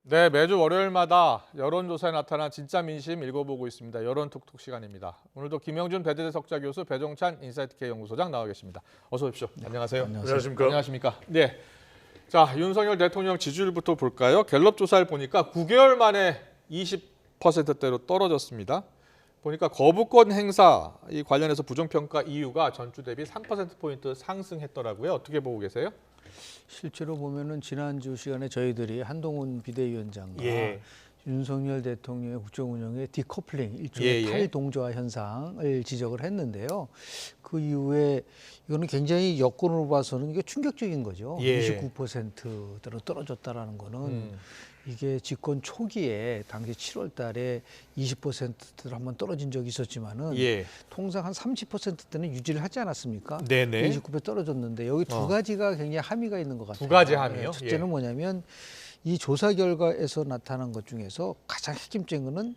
네, 매주 월요일마다 여론조사에 나타난 진짜 민심 읽어보고 있습니다. 여론톡톡 시간입니다. 오늘도 김영준 배대대 석좌 교수, 배종찬 인사이트K 연구소장 나와 계십니다. 어서 오십시오. 네, 안녕하세요. 안녕하십니까. 안녕하십니까. 네, 자 윤석열 대통령 지지율부터 볼까요? 갤럽 조사를 보니까 9개월 만에 20%대로 떨어졌습니다. 보니까 거부권 행사 이 관련해서 부정평가 이유가 전주 대비 3%포인트 상승했더라고요. 어떻게 보고 계세요? 실제로 보면은 지난주 시간에 저희들이 한동훈 비대위원장과 윤석열 대통령의 국정 운영의 디커플링, 일종의 탈동조화 현상을 지적을 했는데요. 그 이후에 이거는 굉장히 여권으로 봐서는 이게 충격적인 거죠. 29%대로 떨어졌다라는 거는 이게 집권 초기에 당시 7월 달에 20%대로 한번 떨어진 적이 있었지만은 통상 한 30%대는 유지를 하지 않았습니까? 네네. 29% 떨어졌는데 여기 두 가지가 굉장히 함의가 있는 것 같아요. 두 가지 함의요? 첫째는 뭐냐면 이 조사 결과에서 나타난 것 중에서 가장 핵심적인 거는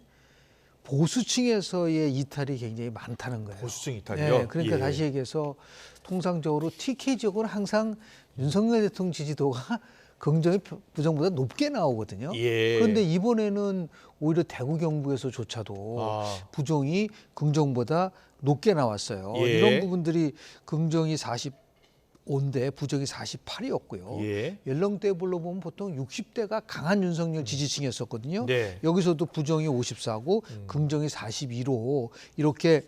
보수층에서의 이탈이 굉장히 많다는 거예요. 보수층 이탈이요? 네, 그러니까 다시 얘기해서 통상적으로 TK 지역은 항상 윤석열 대통령 지지도가 긍정이 부정보다 높게 나오거든요. 그런데 이번에는 오히려 대구 경북에서조차도 부정이 긍정보다 높게 나왔어요. 이런 부분들이 긍정이 45인데 부정이 48이었고요. 연령대별로 보면 보통 60대가 강한 윤석열 지지층이었었거든요. 여기서도 부정이 54고 긍정이 42로 이렇게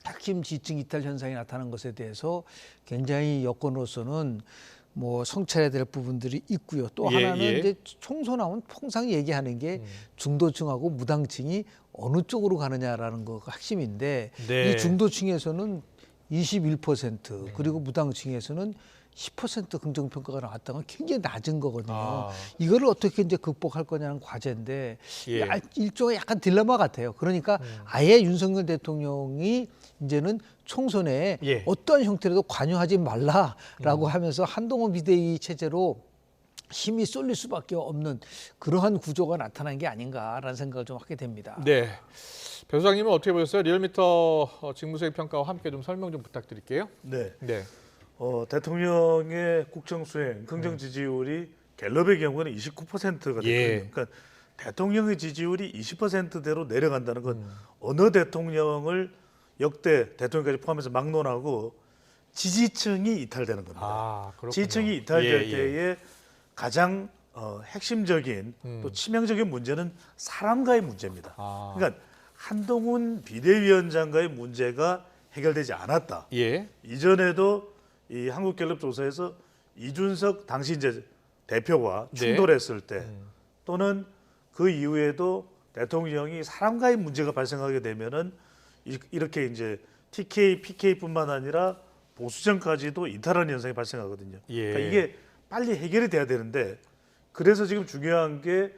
핵심 지지층 이탈 현상이 나타난 것에 대해서 굉장히 여권으로서는 뭐 성찰해야 될 부분들이 있고요. 또 하나는 이제 총선 나오면 통상 얘기하는 게 중도층하고 무당층이 어느 쪽으로 가느냐라는 거가 핵심인데 이 중도층에서는 21% 그리고 무당층에서는 10% 긍정평가가 나왔다는 건 굉장히 낮은 거거든요. 이거를 어떻게 이제 극복할 거냐는 과제인데 일종의 약간 딜레마 같아요. 그러니까 아예 윤석열 대통령이 이제는 총선에 어떠한 형태로도 관여하지 말라라고 하면서 한동훈 비대위 체제로 힘이 쏠릴 수밖에 없는 그러한 구조가 나타난 게 아닌가라는 생각을 좀 하게 됩니다. 네, 배 소장님은 어떻게 보셨어요? 리얼미터 직무수행 평가와 함께 좀 설명 좀 부탁드릴게요. 네. 대통령의 국정수행 긍정 지지율이 갤럽의 경우는 29%가 됐거든요. 그러니까 대통령의 지지율이 20%대로 내려간다는 건 어느 대통령을 역대 대통령까지 포함해서 막론하고 지지층이 이탈되는 겁니다. 지지층이 이탈될 때에 가장 핵심적인 또 치명적인 문제는 사람과의 문제입니다. 그러니까 한동훈 비대위원장과의 문제가 해결되지 않았다. 이전에도 이 한국갤럽 조사에서 이준석 당시 이제 대표와 충돌했을 때 또는 그 이후에도 대통령이 사람과의 문제가 발생하게 되면은 이렇게 이제 TK, PK뿐만 아니라 보수층까지도 이탈하는 현상이 발생하거든요. 그러니까 이게 빨리 해결이 돼야 되는데 그래서 지금 중요한 게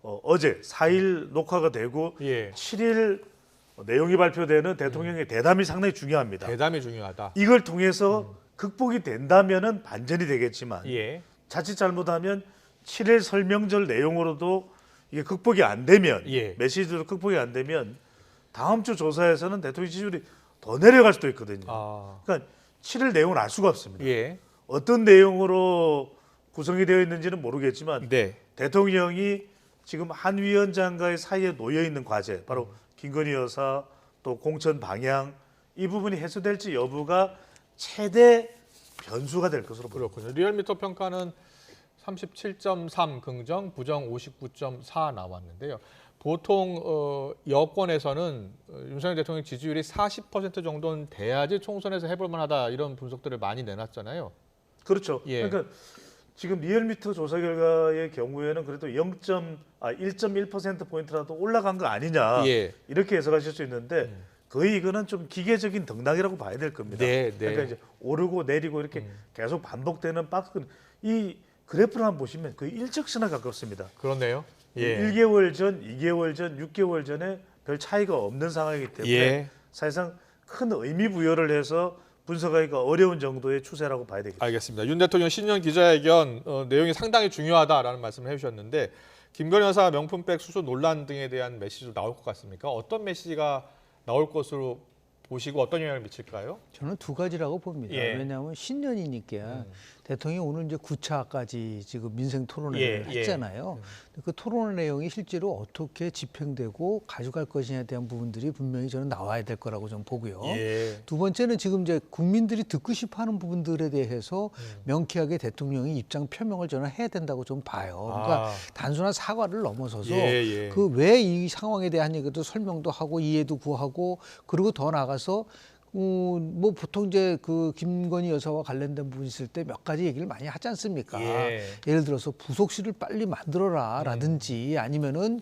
어제 4일 녹화가 되고 7일 내용이 발표되는 대통령의 대담이 상당히 중요합니다. 대담이 중요하다. 이걸 통해서 극복이 된다면은 반전이 되겠지만 자칫 잘못하면 7일 설명절 내용으로도 이게 극복이 안 되면 메시지도 극복이 안 되면 다음 주 조사에서는 대통령 지지율이 더 내려갈 수도 있거든요. 그러니까 7일 내용을 알 수가 없습니다. 어떤 내용으로 구성이 되어 있는지는 모르겠지만 대통령이 지금 한 위원장과의 사이에 놓여 있는 과제, 바로 김건희 여사 또 공천 방향 이 부분이 해소될지 여부가 최대 변수가 될 것으로 보입니다. 그렇군요. 리얼미터 평가는 37.3 긍정, 부정 59.4 나왔는데요. 보통 여권에서는 윤석열 대통령 지지율이 40% 정도는 돼야지 총선에서 해볼 만하다 이런 분석들을 많이 내놨잖아요. 그렇죠. 그러니까 지금 리얼미터 조사 결과의 경우에는 그래도 1.1%포인트라도 올라간 거 아니냐 이렇게 해석하실 수 있는데 거의 이거는 좀 기계적인 등락이라고 봐야 될 겁니다. 그러니까 이제 오르고 내리고 이렇게 계속 반복되는 박스 이 그래프를 한번 보시면 거의 일직선에 가깝습니다. 그렇네요. 1개월 전, 2개월 전, 6개월 전에 별 차이가 없는 상황이기 때문에 사실상 큰 의미 부여를 해서 분석하기가 어려운 정도의 추세라고 봐야 되겠습니다. 알겠습니다. 윤 대통령 신년 기자회견 내용이 상당히 중요하다라는 말씀을 해주셨는데 김건희 여사 명품백 수수 논란 등에 대한 메시지도 나올 것 같습니까? 어떤 메시지가 나올 것으로 보시고 어떤 영향을 미칠까요? 저는 두 가지라고 봅니다. 왜냐하면 신년이니까 대통령이 오늘 이제 9차까지 지금 민생 토론회를 했잖아요. 그 토론 내용이 실제로 어떻게 집행되고 가져갈 것이냐에 대한 부분들이 분명히 저는 나와야 될 거라고 좀 보고요. 두 번째는 지금 이제 국민들이 듣고 싶어하는 부분들에 대해서 명쾌하게 대통령이 입장 표명을 저는 해야 된다고 좀 봐요. 그러니까 단순한 사과를 넘어서서 그 왜 이 상황에 대한 얘기도 설명도 하고 이해도 구하고 그리고 더 나가서 뭐 보통 이제 그 김건희 여사와 관련된 부분이 있을 때 몇 가지 얘기를 많이 하지 않습니까? 예를 들어서 부속실을 빨리 만들어라라든지 아니면은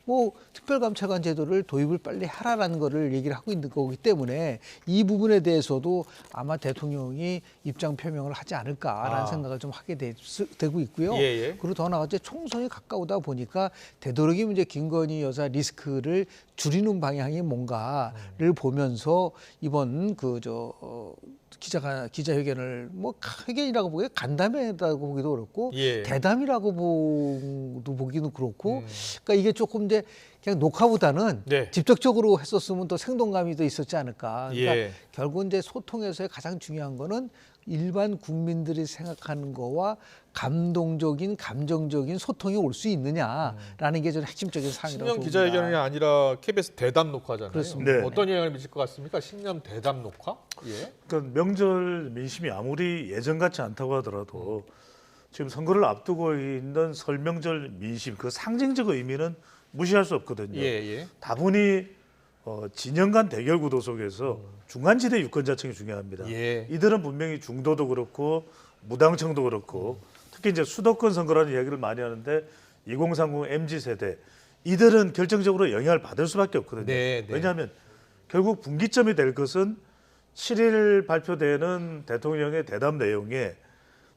뭐 특별감찰관 제도를 도입을 빨리 하라라는 거를 얘기를 하고 있는 거기 때문에 이 부분에 대해서도 아마 대통령이 입장 표명을 하지 않을까라는 생각을 좀 하게 되고 있고요. 그리고 더 나아가 총선이 가까우다 보니까 되도록이면 이제 김건희 여사 리스크를 줄이는 방향이 뭔가를 보면서 이번 기자회견을 뭐 회견이라고 보기에 간담회라고 보기도 그렇고 대담이라고 보기도 그렇고 그러니까 이게 조금 이제 그냥 녹화보다는 직접적으로 했었으면 더 생동감이 더 있었지 않을까. 그러니까 결국 이제 소통에서의 가장 중요한 거는 일반 국민들이 생각하는 거와 감동적인 감정적인 소통이 올 수 있느냐라는 게 좀 핵심적인 사항이라고 신년 봅니다. 기자회견이 아니라 KBS 대담 녹화잖아요. 그렇습니다. 네. 어떤 영향을 미칠 것 같습니까? 신년 대담 녹화? 그러니까 명절 민심이 아무리 예전 같지 않다고 하더라도 지금 선거를 앞두고 있는 설 명절 민심 그 상징적 의미는 무시할 수 없거든요. 다분히 진영 간 대결 구도 속에서 중간지대 유권자층이 중요합니다. 이들은 분명히 중도도 그렇고 무당층도 그렇고 특히 이제 수도권 선거라는 이야기를 많이 하는데 2030 MZ 세대 이들은 결정적으로 영향을 받을 수밖에 없거든요. 왜냐하면 결국 분기점이 될 것은 7일 발표되는 대통령의 대담 내용에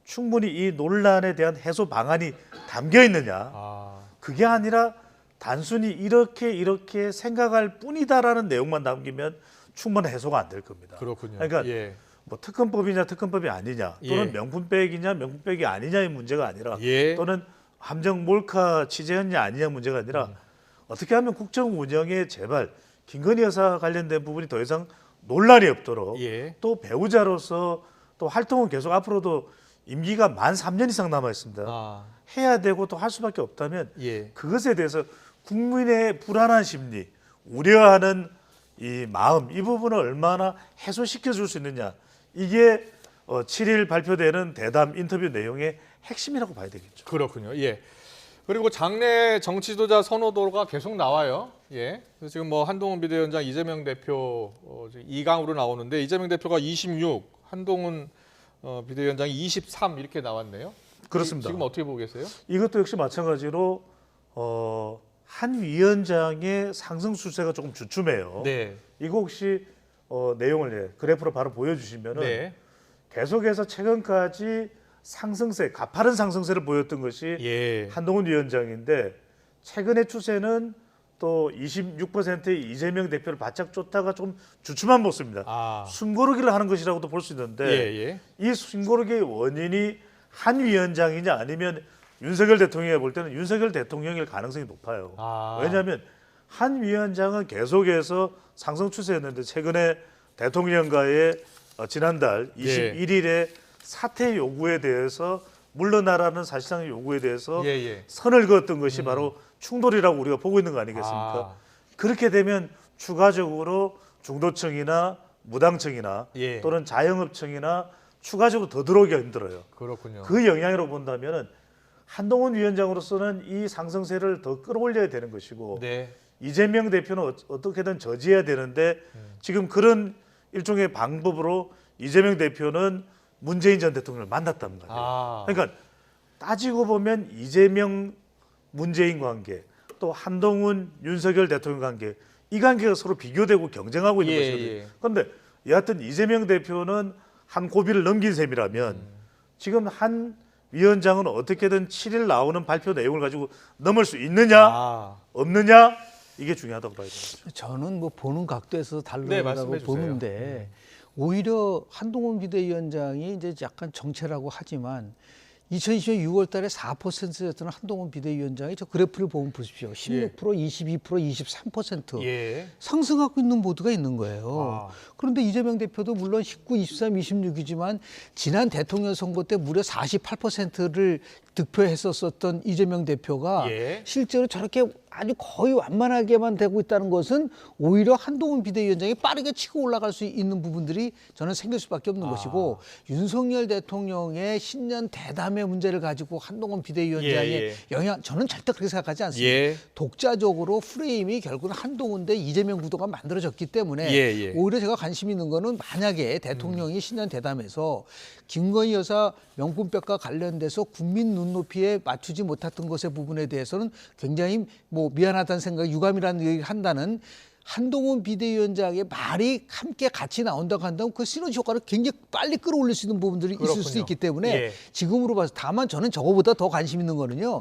충분히 이 논란에 대한 해소 방안이 담겨 있느냐. 그게 아니라 단순히 이렇게 생각할 뿐이다라는 내용만 남기면 충분히 해소가 안 될 겁니다. 그렇군요. 그러니까 뭐 특검법이냐 특검법이 아니냐 또는 명분백이냐 명분백이 아니냐의 문제가 아니라 또는 함정 몰카 취재했냐 아니냐 문제가 아니라 어떻게 하면 국정 운영에 제발 김건희 여사 관련된 부분이 더 이상 논란이 없도록 또 배우자로서 또 활동은 계속 앞으로도 임기가 만 3년 이상 남아 있습니다. 해야 되고 또 할 수밖에 없다면 그것에 대해서 국민의 불안한 심리, 우려하는 이 마음 이 부분을 얼마나 해소시켜 줄 수 있느냐 이게 7일 발표되는 대담 인터뷰 내용의 핵심이라고 봐야 되겠죠. 그렇군요. 그리고 장내 정치 지도자 선호도가 계속 나와요. 그래서 지금 뭐 한동훈 비대위원장, 이재명 대표 2강으로 나오는데 이재명 대표가 26, 한동훈 비대위원장이 23 이렇게 나왔네요. 그렇습니다. 지금 어떻게 보고 계세요? 이것도 역시 마찬가지로 한 위원장의 상승 추세가 조금 주춤해요. 이거 혹시 내용을 그래프로 바로 보여주시면은 계속해서 최근까지 상승세, 가파른 상승세를 보였던 것이 한동훈 위원장인데 최근의 추세는 또 26%의 이재명 대표를 바짝 쫓다가 좀 주춤한 모습입니다. 숨고르기를 하는 것이라고도 볼 수 있는데 이 숨고르기의 원인이 한 위원장이냐 아니면 윤석열 대통령이 볼 때는 윤석열 대통령일 가능성이 높아요. 왜냐하면 한 위원장은 계속해서 상승 추세였는데 최근에 대통령과의 지난달 21일에 사퇴 요구에 대해서 물러나라는 사실상의 요구에 대해서 선을 그었던 것이 바로 충돌이라고 우리가 보고 있는 거 아니겠습니까? 그렇게 되면 추가적으로 중도층이나 무당층이나 또는 자영업층이나 추가적으로 더 들어오기가 힘들어요. 그렇군요. 그 영향으로 본다면은 한동훈 위원장으로서는 이 상승세를 더 끌어올려야 되는 것이고 이재명 대표는 어떻게든 저지해야 되는데 지금 그런 일종의 방법으로 이재명 대표는 문재인 전 대통령을 만났단 말이에요. 그러니까 따지고 보면 이재명 문재인 관계 또 한동훈 윤석열 대통령 관계 이 관계가 서로 비교되고 경쟁하고 있는 것이거든요. 그런데 여하튼 이재명 대표는 한 고비를 넘긴 셈이라면 지금 한 위원장은 어떻게든 7일 나오는 발표 내용을 가지고 넘을 수 있느냐 없느냐 이게 중요하다고 봐야 됩니다. 저는 뭐 보는 각도에서 다르다고 보는데 오히려 한동훈 비대위원장이 이제 약간 정체라고 하지만 2020년 6월 달에 4%였던 한동훈 비대위원장이 저 그래프를 보면 보십시오. 16%, 22%, 23% 예. 상승하고 있는 보드가 있는 거예요. 아. 그런데 이재명 대표도 물론 19, 23, 26이지만 지난 대통령 선거 때 무려 48%를 득표했었던 이재명 대표가 예. 실제로 저렇게 아주 거의 완만하게만 되고 있다는 것은 오히려 한동훈 비대위원장이 빠르게 치고 올라갈 수 있는 부분들이 저는 생길 수밖에 없는 것이고 윤석열 대통령의 신년 대담의 문제를 가지고 한동훈 비대위원장의 영향 저는 절대 그렇게 생각하지 않습니다. 예. 독자적으로 프레임이 결국은 한동훈 대 이재명 구도가 만들어졌기 때문에 오히려 제가 관심 있는 거는 만약에 대통령이 신년 대담에서 김건희 여사 명품백과 관련돼서 국민 눈높이에 맞추지 못했던 것의 부분에 대해서는 굉장히 뭐 미안하다는 생각, 유감이라는 얘기를 한다는 한동훈 비대위원장의 말이 함께 같이 나온다고 한다면 그 시너지 효과를 굉장히 빨리 끌어올릴 수 있는 부분들이 있을 수 있기 때문에 지금으로 봐서 다만 저는 저거보다 더 관심 있는 거는요.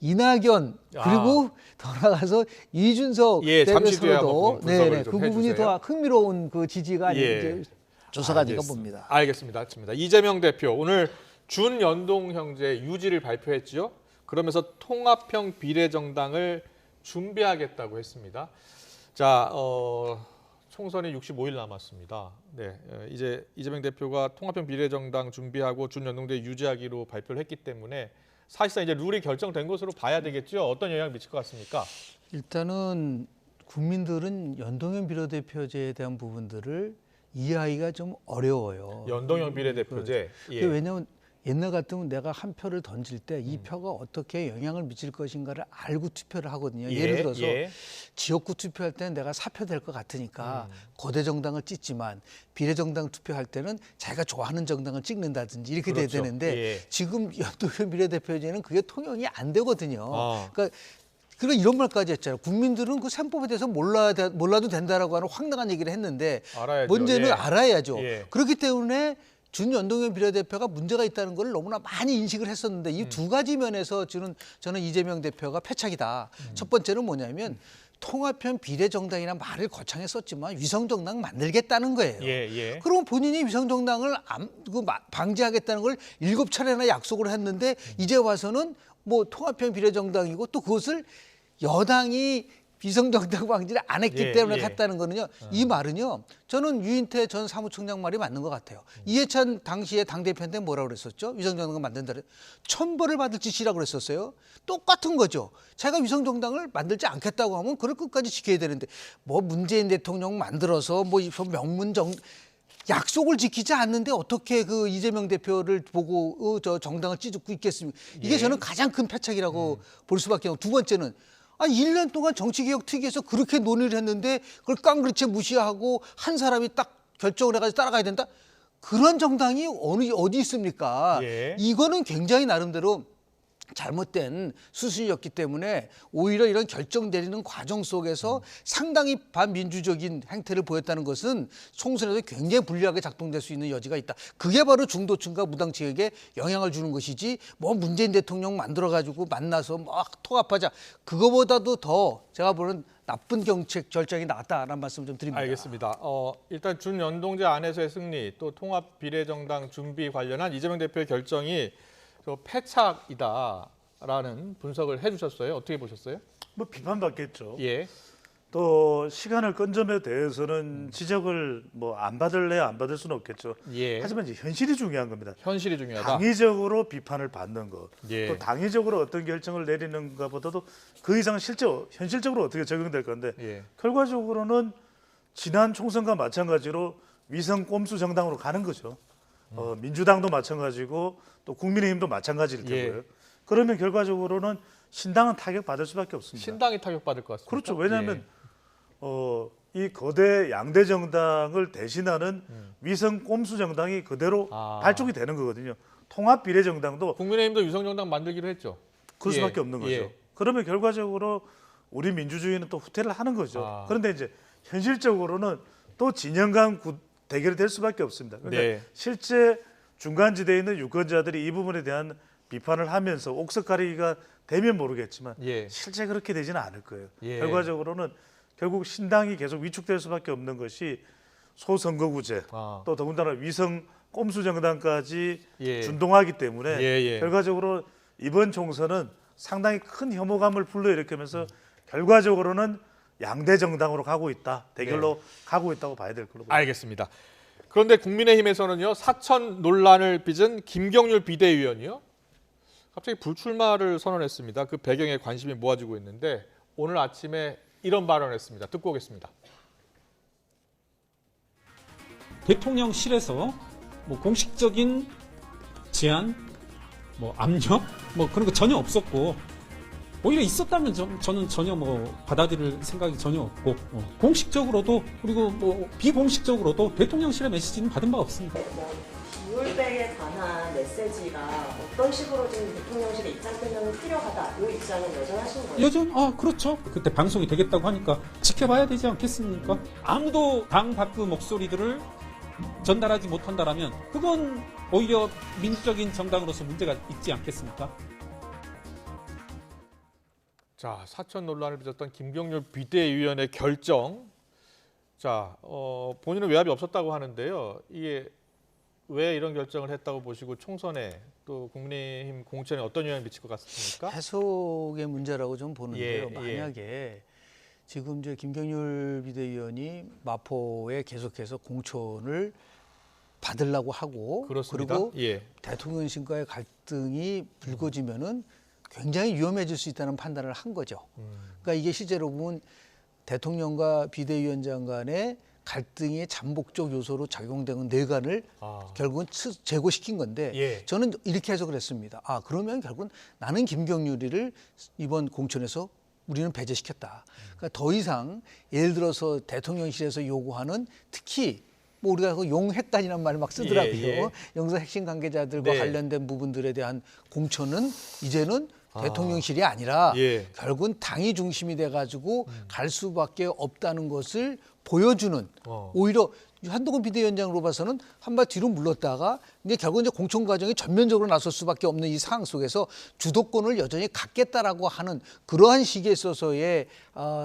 이낙연 그리고 더 나가서 이준석 대표도 그 부분이 더 흥미로운 그 지지가 아닌지 조사가 아닌가 봅니다. 알겠습니다. 이재명 대표 오늘 준연동 형제 유지를 발표했지요. 그러면서 통합형 비례정당을 준비하겠다고 했습니다. 자, 총선이 65일 남았습니다. 네, 이제 이재명 대표가 통합형 비례정당 준비하고 준연동제 유지하기로 발표를 했기 때문에 사실상 이제 룰이 결정된 것으로 봐야 되겠죠. 어떤 영향을 미칠 것 같습니까? 일단은 국민들은 연동형 비례대표제에 대한 부분들을 이해하기가 좀 어려워요. 연동형 비례대표제. 왜냐하면 옛날 같으면 내가 한 표를 던질 때 이 표가 어떻게 영향을 미칠 것인가를 알고 투표를 하거든요. 예를 들어서 지역구 투표할 때는 내가 사표될 것 같으니까 거대 정당을 찍지만 비례정당 투표할 때는 자기가 좋아하는 정당을 찍는다든지 이렇게 돼야 되는데 지금 연동형 비례대표제는 그게 통용이 안 되거든요. 그러니까 그리고 이런 말까지 했잖아요. 국민들은 그 셈법에 대해서 몰라도 된다라고 하는 황당한 얘기를 했는데 알아야죠. 문제는 알아야죠. 그렇기 때문에 준연동형 비례대표가 문제가 있다는 걸 너무나 많이 인식을 했었는데 이 두 가지 면에서 저는 이재명 대표가 패착이다. 첫 번째는 뭐냐면 통합형 비례정당이라는 말을 거창히 썼지만 위성정당 만들겠다는 거예요. 그럼 본인이 위성정당을 방지하겠다는 걸 7차례나 약속을 했는데 이제 와서는 뭐 통합형 비례정당이고 또 그것을 여당이 비성정당 방지를 안 했기 때문에 갔다는 거는요. 이 말은요. 저는 유인태 전 사무총장 말이 맞는 것 같아요. 이해찬 당시에 당대표한테 뭐라고 그랬었죠? 위성정당을 만든다. 천벌을 받을 짓이라고 그랬었어요. 똑같은 거죠. 자기가 위성정당을 만들지 않겠다고 하면 그걸 끝까지 지켜야 되는데 뭐 문재인 대통령 만들어서 뭐 명문정 약속을 지키지 않는데 어떻게 그 이재명 대표를 보고 저 정당을 찌집고 있겠습니까? 이게 저는 가장 큰 패착이라고 볼 수밖에 없고 두 번째는 1년 동안 정치개혁특위에서 그렇게 논의를 했는데 그걸 깡그리째 무시하고 한 사람이 딱 결정을 해가지고 따라가야 된다? 그런 정당이 어디 있습니까? 이거는 굉장히 나름대로 잘못된 수순이었기 때문에 오히려 이런 결정 내리는 과정 속에서 상당히 반민주적인 행태를 보였다는 것은 총선에서 굉장히 불리하게 작동될 수 있는 여지가 있다. 그게 바로 중도층과 무당층에게 영향을 주는 것이지 뭐 문재인 대통령 만들어가지고 만나서 막 통합하자. 그거보다도 더 제가 보는 나쁜 정책 결정이 나왔다라는 말씀 좀 드립니다. 알겠습니다. 일단 준연동제 안에서의 승리 또 통합 비례정당 준비 관련한 이재명 대표의 결정이 패착이다라는 분석을 해주셨어요. 어떻게 보셨어요? 뭐 비판받겠죠. 예. 또 시간을 끈 점에 대해서는 지적을 뭐 안 받을래 안 받을 수는 없겠죠. 예. 하지만 이제 현실이 중요한 겁니다. 현실이 중요하다. 당위적으로 비판을 받는 것, 예. 또 당위적으로 어떤 결정을 내리는가보다도 그 이상 현실적으로 어떻게 적용될 건데 예. 결과적으로는 지난 총선과 마찬가지로 위성 꼼수 정당으로 가는 거죠. 민주당도 마찬가지고 또 국민의힘도 마찬가지일 테고요. 예. 그러면 결과적으로는 신당은 타격받을 수밖에 없습니다. 신당이 타격받을 것 같습니다. 그렇죠. 왜냐하면 이 거대 양대 정당을 대신하는 위성 꼼수 정당이 그대로 발족이 되는 거거든요. 통합 비례 정당도 국민의힘도 위성정당 만들기로 했죠. 그럴 수밖에 없는 거죠. 그러면 결과적으로 우리 민주주의는 또 후퇴를 하는 거죠. 그런데 이제 현실적으로는 또 진영 간 대결이 될 수밖에 없습니다. 그러니까 실제 중간지대에 있는 유권자들이 이 부분에 대한 비판을 하면서 옥석 가리기가 되면 모르겠지만 실제 그렇게 되지는 않을 거예요. 결과적으로는 결국 신당이 계속 위축될 수밖에 없는 것이 소선거구제 또 더군다나 위성 꼼수 정당까지 예. 준동하기 때문에 예. 결과적으로 이번 총선은 상당히 큰 혐오감을 불러일으키면서 결과적으로는 양대 정당으로 가고 있다, 대결로 가고 있다고 봐야 될 걸로 보입니다. 알겠습니다. 그런데 국민의힘에서는요, 사천 논란을 빚은 김경률 비대위원이요, 갑자기 불출마를 선언했습니다. 그 배경에 관심이 모아지고 있는데 오늘 아침에 이런 발언을 했습니다. 듣고 오겠습니다. 대통령실에서 뭐 공식적인 제안, 뭐 압력, 뭐 그런 거 전혀 없었고, 오히려 있었다면 저는 전혀 뭐 받아들일 생각이 전혀 없고, 공식적으로도 그리고 뭐 비공식적으로도 대통령실의 메시지는 받은 바 없습니다. 기울백에 관한 메시지가 어떤 식으로 지금 대통령실의 입장 표명이 필요하다, 이 입장은 여전하신 거예요? 그렇죠. 그때 방송이 되겠다고 하니까 지켜봐야 되지 않겠습니까? 아무도 당 밖의 목소리들을 전달하지 못한다라면 그건 오히려 민주적인 정당으로서 문제가 있지 않겠습니까? 자, 사천 논란을 빚었던 김경률 비대위원의 결정. 자, 본인은 외압이 없었다고 하는데요. 이게 왜 이런 결정을 했다고 보시고 총선에 또 국민의힘 공천에 어떤 영향을 미칠 것 같습니까? 해석의 문제라고 좀 보는데요. 예. 만약에 지금 이제 김경률 비대위원이 마포에 계속해서 공천을 받으려고 하고 그렇습니다. 그리고 예. 대통령실과의 갈등이 불거지면은 굉장히 위험해질 수 있다는 판단을 한 거죠. 그러니까 이게 실제로 보면 대통령과 비대위원장 간의 갈등의 잠복적 요소로 작용되는 뇌관을 결국은 제거시킨 건데 예. 저는 이렇게 해석을 했습니다. 그러면 결국은 나는 김경률이를 이번 공천에서 우리는 배제시켰다. 그러니까 더 이상 예를 들어서 대통령실에서 요구하는 특히 뭐 우리가 그 용핵단이라는 말을 막 쓰더라고요. 예. 영사 핵심 관계자들과 네. 관련된 부분들에 대한 공천은 이제는 대통령실이 아니라 결국은 당이 중심이 돼가지고 갈 수밖에 없다는 것을 보여주는 오히려 한동훈 비대위원장으로 봐서는 한 발 뒤로 물렀다가 이제 결국 이제 공천 과정에 전면적으로 나설 수밖에 없는 이 상황 속에서 주도권을 여전히 갖겠다라고 하는 그러한 시기에 있어서의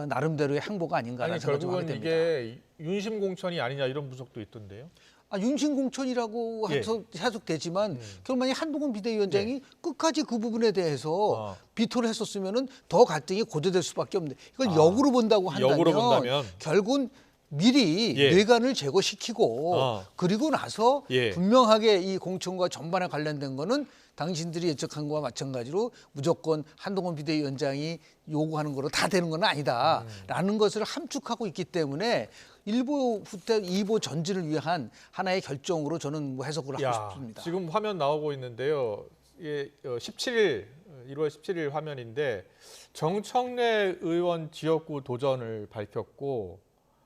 나름대로의 행보가 아닌가라는 생각이 좀 하게 결국은 됩니다. 이게 윤심 공천이 아니냐 이런 분석도 있던데요. 윤심 공천이라고 해석되지만 결국 만약 한동훈 비대위원장이 끝까지 그 부분에 대해서 비토를 했었으면은 더 갈등이 고조될 수밖에 없는데 이걸 역으로 본다고 한다면 결국은 미리 뇌관을 제거시키고 그리고 나서 분명하게 이 공천과 전반에 관련된 거는 당신들이 예측한 거와 마찬가지로 무조건 한동훈 비대위원장이 요구하는 거로 다 되는 건 아니다라는 것을 함축하고 있기 때문에 일보 후퇴 2보 전진을 위한 하나의 결정으로 저는 뭐 해석을 하고 싶습니다. 지금 화면 나오고 있는데요. 이게 1월 17일 화면인데 정청래 의원 지역구 도전을 밝혔고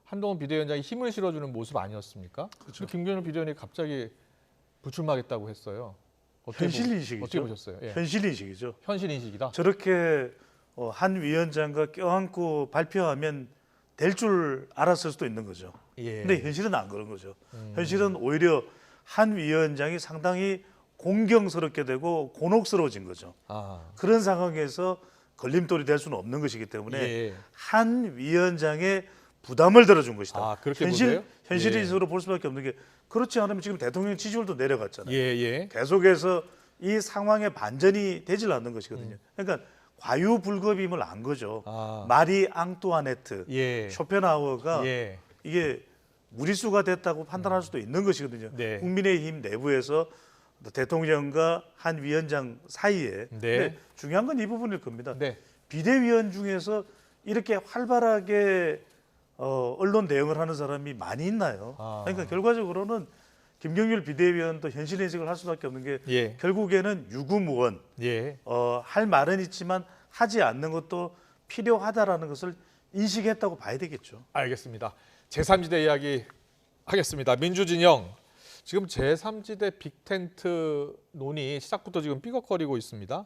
한동훈 비대위원장이 힘을 실어주는 모습 아니었습니까? 그렇죠. 김경률 비대위원이 갑자기 불출마하겠다고 했어요. 현실인식이죠. 어떻게 보셨어요? 예. 현실인식이죠. 현실인식이다. 저렇게 한 위원장과 껴안고 발표하면 될 줄 알았을 수도 있는 거죠. 근데 현실은 안 그런 거죠. 현실은 오히려 한 위원장이 상당히 공경스럽게 되고 곤혹스러워진 거죠. 그런 상황에서 걸림돌이 될 수는 없는 것이기 때문에 한 위원장의 부담을 들어준 것이다. 그렇게 보세요? 현실적으로 볼 수밖에 없는 게 그렇지 않으면 지금 대통령 지지율도 내려갔잖아요. 계속해서 이 상황에 반전이 되질 않는 것이거든요. 그러니까 과유불급임을 안 거죠. 마리 앙뚜아네트, 쇼펜하우어가 이게 무리수가 됐다고 판단할 수도 있는 것이거든요. 국민의힘 내부에서 대통령과 한 위원장 사이에. 근데 중요한 건 이 부분일 겁니다. 비대위원 중에서 이렇게 활발하게 언론 대응을 하는 사람이 많이 있나요? 그러니까 결과적으로는 김경률 비대위원도 현실 인식을 할 수밖에 없는 게 결국에는 유구무원, 할 말은 있지만 하지 않는 것도 필요하다라는 것을 인식했다고 봐야 되겠죠. 알겠습니다. 제3지대 이야기 하겠습니다. 민주진영, 지금 제3지대 빅텐트 논의 시작부터 지금 삐걱거리고 있습니다.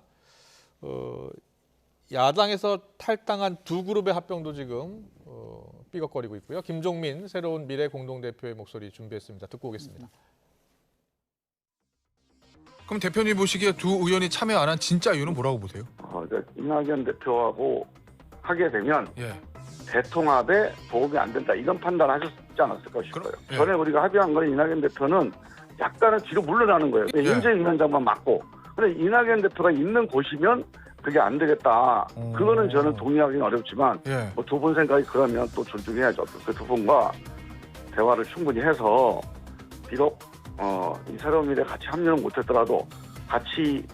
야당에서 탈당한 두 그룹의 합병도 지금 삐걱거리고 있고요. 김종민 새로운 미래 공동대표의 목소리 준비했습니다. 듣고 오겠습니다. 그럼 대표님 보시기에 두 의원이 참여 안 한 진짜 이유는 뭐라고 보세요? 이낙연 대표하고 하게 되면 대통합에 도움이 안 된다 이런 판단하셨지 않았을까 싶어요. 전에 우리가 합의한 건 이낙연 대표는 약간은 뒤로 물러나는 거예요. 예. 윤재인 위원장만 맞고. 근데 이낙연 대표가 있는 곳이면 그게 안 되겠다. 그거는 저는 동의하기는 어렵지만 예. 뭐 두 분 생각이 그러면 또 존중해야죠. 그 두 분과 대화를 충분히 해서 비록 이 새로운 미래 같이 합류는 못했더라도 같이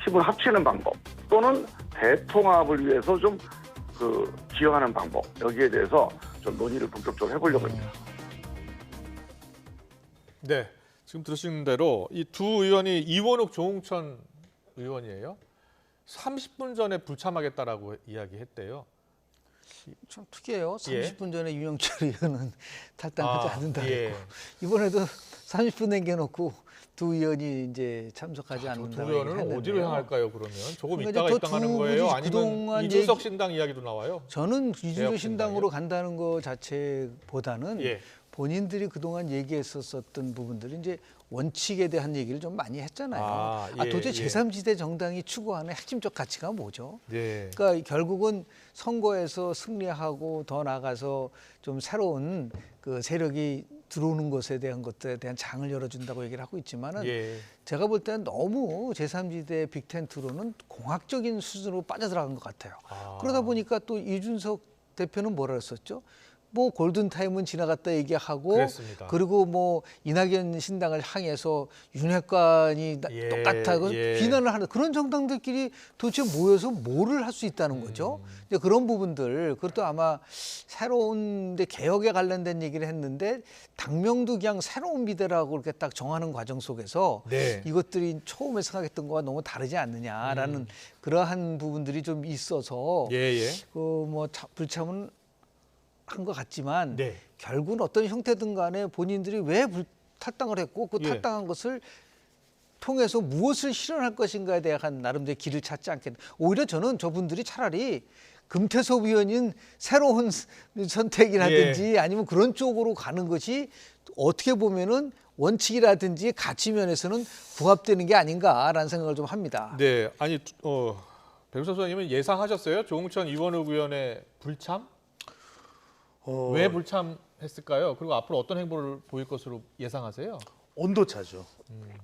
힘을 합치는 방법 또는 대통합을 위해서 좀 기여하는 방법 여기에 대해서 좀 논의를 본격적으로 해보려고 합니다. 네, 지금 들으신 대로 이 두 의원이 이원욱 조홍천 의원이에요. 30분 전에 불참하겠다라고 이야기했대요. 참 특이해요. 예. 30분 전에 윤영철 의원은 탈당하지 않는다. 예. 이번에도 30분 남겨놓고 두 의원이 이제 참석하지 두 않는다고 의원은 얘기했는데요. 어디로 향할까요? 그러면 조금 그러니까 있다가 저 입당하는 두 거예요? 분이 아니면 그동안 이준석 신당 이야기도 나와요? 저는 이준석 개혁신당이요? 신당으로 간다는 거 자체보다는 예. 본인들이 그동안 얘기했었던 부분들이 이제 원칙에 대한 얘기를 좀 많이 했잖아요. 예, 도대체 예. 제3지대 정당이 추구하는 핵심적 가치가 뭐죠? 네. 그러니까 결국은 선거에서 승리하고 더 나아가서 좀 새로운 그 세력이 들어오는 것에 대한 것들에 대한 장을 열어준다고 얘기를 하고 있지만은 예. 제가 볼 때는 너무 제3지대 빅텐트로는 공학적인 수준으로 빠져들어간 것 같아요. 그러다 보니까 또 이준석 대표는 뭐라 했었죠? 뭐 골든타임은 지나갔다 얘기하고 그랬습니다. 그리고 뭐 이낙연 신당을 향해서 윤핵관이 예, 똑같다고 예. 비난을 하는 그런 정당들끼리 도대체 모여서 뭐를 할 수 있다는 거죠. 이제 그런 부분들 그것도 아마 새로운 데 개혁에 관련된 얘기를 했는데 당명도 그냥 새로운 미래라고 이렇게 딱 정하는 과정 속에서 네. 이것들이 처음에 생각했던 거와 너무 다르지 않느냐라는 그러한 부분들이 좀 있어서 예, 예. 뭐 불참은 한 것 같지만 네. 결국은 어떤 형태든 간에 본인들이 왜 탈당을 했고 그 예. 탈당한 것을 통해서 무엇을 실현할 것인가에 대한 나름대로 길을 찾지 않겠나. 오히려 저는 저분들이 차라리 금태섭 의원인 새로운 선택이라든지 아니면 그런 쪽으로 가는 것이 어떻게 보면은 원칙이라든지 가치 면에서는 부합되는 게 아닌가라는 생각을 좀 합니다. 네. 아니 백우선 소장님은 예상하셨어요? 조홍천 이원욱 의원의 불참? 왜 불참했을까요? 그리고 앞으로 어떤 행보를 보일 것으로 예상하세요? 온도차죠.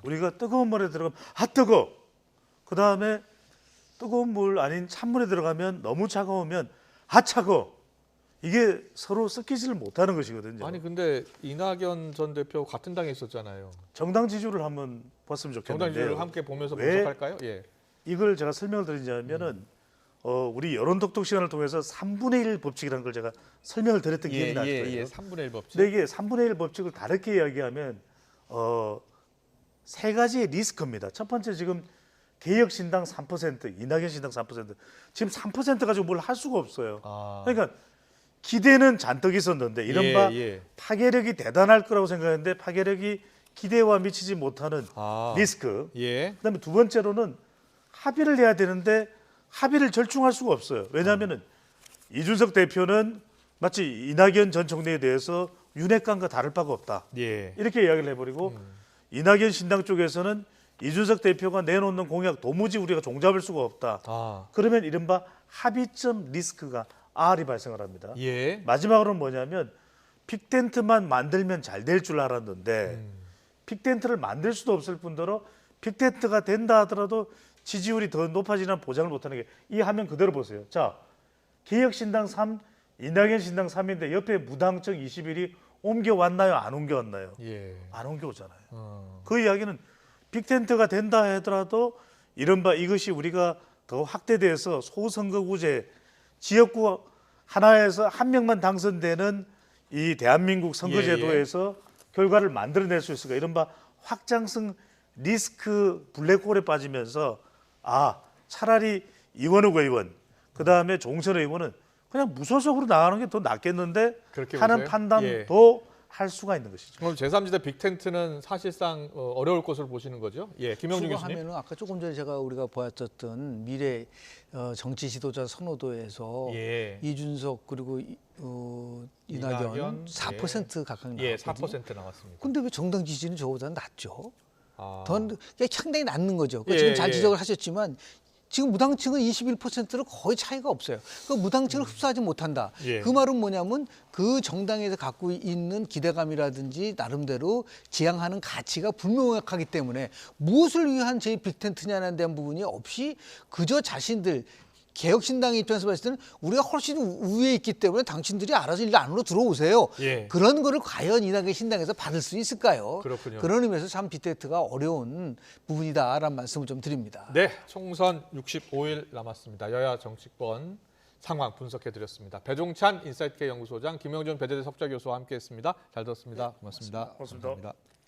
우리가 뜨거운 물에 들어가면 뜨거. 그 다음에 뜨거운 물 아닌 찬물에 들어가면 너무 차가우면 차고. 이게 서로 섞이지를 못하는 것이거든요. 아니 근데 이낙연 전 대표 같은 당에 있었잖아요. 정당 지지율을 한번 봤으면 정당 좋겠는데요. 지지를 함께 보면서 왜? 분석할까요? 예. 이걸 제가 설명을 드리자면은 우리 여론독독 시간을 통해서 3분의 1 법칙이라는 걸 제가 설명을 드렸던 기억이 나실 거예요. 예. 3분의 1 법칙. 근데 이게 3분의 1 법칙을 다르게 이야기하면 세 가지의 리스크입니다. 첫 번째 지금 개혁신당 3%, 이낙연 신당 3%. 지금 3% 가지고 뭘 할 수가 없어요. 그러니까 기대는 잔뜩 있었는데 이른바 파괴력이 대단할 거라고 생각했는데 파괴력이 기대와 미치지 못하는 리스크. 예. 그다음에 두 번째로는 합의를 해야 되는데 합의를 절충할 수가 없어요. 왜냐하면은 이준석 대표는 마치 이낙연 전 총리에 대해서 윤핵관과 다를 바가 없다. 예. 이렇게 이야기를 해버리고 이낙연 신당 쪽에서는 이준석 대표가 내놓는 공약 도무지 우리가 종잡을 수가 없다. 그러면 이른바 합의점 리스크가 R이 발생을 합니다. 예. 마지막으로는 뭐냐면 빅텐트만 만들면 잘 될 줄 알았는데 빅텐트를 만들 수도 없을 뿐더러 빅텐트가 된다 하더라도 지지율이 더 높아지는 보장을 못하는 게 이 화면 그대로 보세요. 자, 개혁신당 3, 이낙연 신당 3인데 옆에 무당청 21이 옮겨왔나요? 안 옮겨왔나요? 예. 안 옮겨오잖아요. 그 이야기는 빅텐트가 된다 하더라도 이른바 이것이 우리가 더 확대돼서 소선거구제 지역구 하나에서 한 명만 당선되는 이 대한민국 선거제도에서 결과를 만들어낼 수 있을까? 이른바 확장성 리스크 블랙홀에 빠지면서 차라리 이원욱 의원 그다음에 조홍천 의원은 그냥 무소속으로 나가는 게 더 낫겠는데 그렇게 하는 보세요? 판단도 할 수가 있는 것이죠. 그럼 제3지대 빅텐트는 사실상 어려울 것으로 보시는 거죠? 예, 김영준 교수님. 하면은 아까 조금 전에 우리가 보았었던 미래 정치 지도자 선호도에서 이준석 그리고 이낙연 4% 가까이 나왔거든요. 예, 4% 나왔습니다. 근데 왜 정당 지지는 저보다는 낮죠? 아. 더 상당히 낮는 거죠. 예, 지금 잘 예. 지적을 하셨지만 지금 무당층은 21%로 거의 차이가 없어요. 그 무당층을 흡수하지 못한다. 예. 그 말은 뭐냐면 그 정당에서 갖고 있는 기대감이라든지 나름대로 지향하는 가치가 불명확하기 때문에 무엇을 위한 제1빅텐트냐는 대한 부분이 없이 그저 자신들 개혁신당의 입장에서 봤을 때는 우리가 훨씬 우위에 있기 때문에 당신들이 알아서 일 안으로 들어오세요. 예. 그런 거를 과연 이낙연 신당에서 받을 수 있을까요? 그렇군요. 그런 의미에서 참 빅텐트가 어려운 부분이다라는 말씀을 좀 드립니다. 네, 총선 65일 남았습니다. 여야 정치권 상황 분석해드렸습니다. 배종찬 인사이트K 연구소장, 김영준 배재대 석좌교수와 함께했습니다. 잘 들었습니다. 고맙습니다. 고맙습니다. 감사합니다.